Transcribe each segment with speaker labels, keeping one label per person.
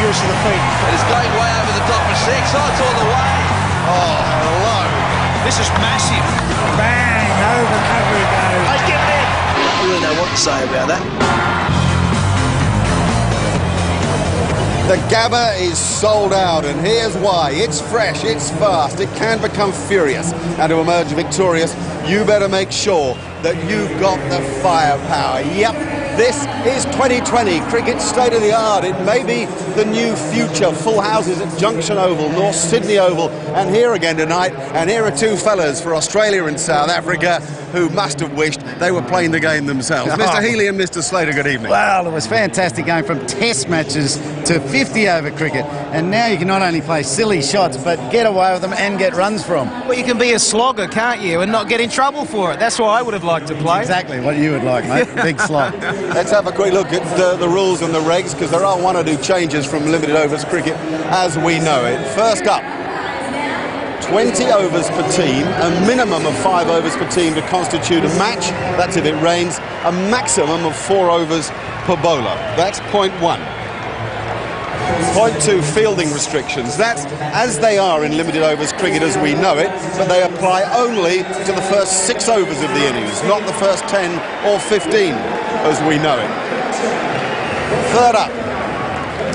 Speaker 1: use of the feet.
Speaker 2: It is going way over the top of 6. Oh, it's all the way.
Speaker 3: Oh, hello.
Speaker 1: This is massive.
Speaker 4: Bang! Over cover he goes.
Speaker 1: He's given in.
Speaker 5: I don't really know what to say about that.
Speaker 3: The Gabba is sold out, and here's why. It's fresh, it's fast, it can become furious. And to emerge victorious, you better make sure that you've got the firepower. Yep, this is 2020 cricket state of the art. It may be the new future. Full houses at Junction Oval, North Sydney Oval, and here again tonight. And here are two fellas for Australia and South Africa who must have wished they were playing the game themselves. Mr. Healy and Mr. Slater, good evening.
Speaker 6: Well, it was fantastic going from test matches to 50-over cricket, and now you can not only play silly shots but get away with them and get runs from.
Speaker 7: Well, you can be a slogger, can't you, and not get in trouble for it. That's what I would have liked to play.
Speaker 6: Exactly what you would like, mate. Big slog.
Speaker 3: Let's have a quick look at the rules and the regs, because there are one or two changes from limited overs cricket as we know it. First up, 20 overs per team, a minimum of 5 overs per team to constitute a match. That's if it rains. A maximum of 4 overs per bowler. That's point 1. Point 2, fielding restrictions. That's as they are in limited overs cricket as we know it, but they apply only to the first 6 overs of the innings, not the first 10 or 15 as we know it. Third up,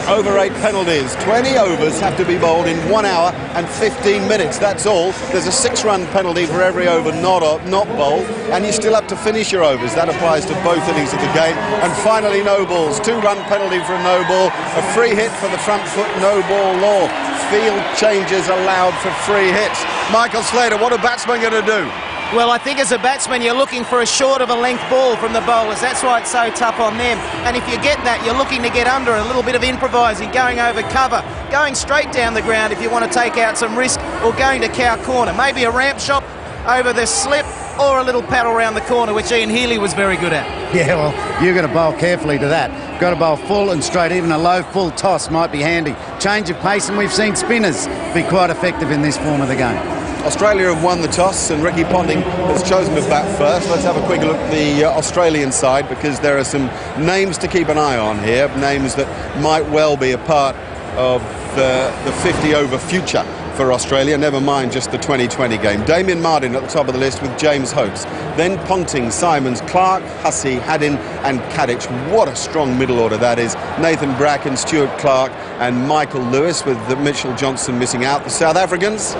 Speaker 3: over 8 penalties. 20 overs have to be bowled in 1 hour and 15 minutes. That's all. There's a 6-run penalty for every over not bowled, and you still have to finish your overs. That applies to both innings of the game. And finally, no balls. 2-run penalty for a no ball, a free hit for the front foot no ball law. Field changes allowed for free hits. Michael Slater, what are batsmen going to do?
Speaker 7: Well, I think as a batsman, you're looking for a short of a length ball from the bowlers. That's why it's so tough on them. And if you get that, you're looking to get under a little bit of improvising, going over cover, going straight down the ground if you want to take out some risk, or going to cow corner. Maybe a ramp shot over the slip, or a little paddle around the corner, which Ian Healy was very good at.
Speaker 6: Yeah, well, you've got to bowl carefully to that. Got to bowl full and straight. Even a low full toss might be handy. Change of pace, and we've seen spinners be quite effective in this form of the game.
Speaker 3: Australia have won the toss, and Ricky Ponting has chosen to bat first. Let's have a quick look at the Australian side, because there are some names to keep an eye on here, names that might well be a part of the 50-over future for Australia, never mind just the 2020 game. Damien Martin at the top of the list with James Hopes. Then Ponting, Simons, Clark, Hussey, Haddin and Kadich. What a strong middle order that is. Nathan Bracken, Stuart Clark and Michael Lewis, with Mitchell Johnson missing out. The South Africans,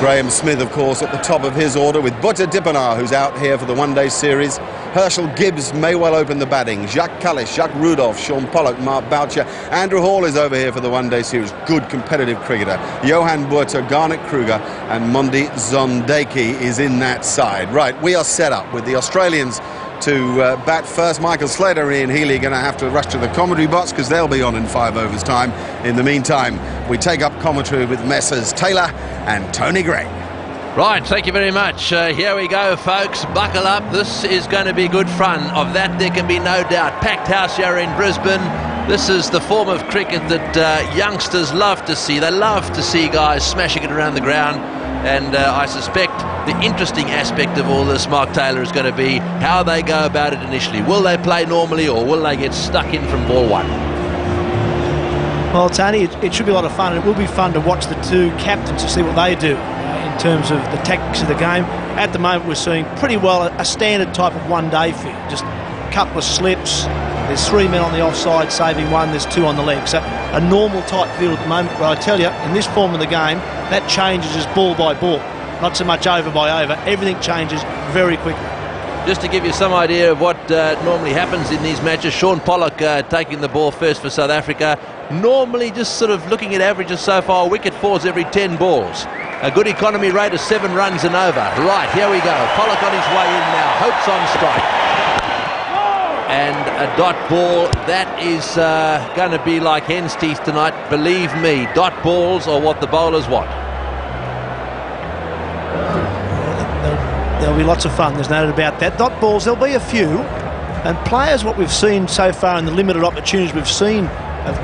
Speaker 3: Graham Smith, of course, at the top of his order, with Butter Dippenaar, who's out here for the one-day series. Herschel Gibbs may well open the batting. Jacques Kallis, Jacques Rudolph, Sean Pollock, Mark Boucher. Andrew Hall is over here for the one-day series. Good competitive cricketer. Johan Buerter, Garnet Kruger and Mondi Zondeki is in that side. Right, we are set up with the Australians to bat first. Michael Slater and Ian Healy are going to have to rush to the commentary box, because they'll be on in 5 overs time. In the meantime, we take up commentary with Messrs Taylor and Tony Gray.
Speaker 2: Right, thank you very much. Here we go, folks. Buckle up. This is going to be good fun. Of that, there can be no doubt. Packed house here in Brisbane. This is the form of cricket that youngsters love to see. They love to see guys smashing it around the ground. And I suspect the interesting aspect of all this, Mark Taylor, is going to be how they go about it initially. Will they play normally, or will they get stuck in from ball 1?
Speaker 1: Well, Tony, it should be a lot of fun, and it will be fun to watch the two captains to see what they do in terms of the tactics of the game. At the moment, we're seeing pretty well a standard type of one-day field. Just a couple of slips. There's 3 men on the offside saving 1, there's 2 on the leg. So a normal type field at the moment. But I tell you, in this form of the game, that changes as ball by ball. Not so much over by over. Everything changes very quickly.
Speaker 2: Just to give you some idea of what normally happens in these matches, Sean Pollock taking the ball first for South Africa. Normally, just sort of looking at averages so far, wicket falls every 10 balls. A good economy rate of 7 runs and over. Right, here we go. Pollock on his way in now. Hopes on strike. And a dot ball. That is going to be like hen's teeth tonight. Believe me, dot balls are what the bowlers want.
Speaker 1: There'll be lots of fun, there's no doubt about that. Dot balls, there'll be a few. And players, what we've seen so far in the limited opportunities we've seen of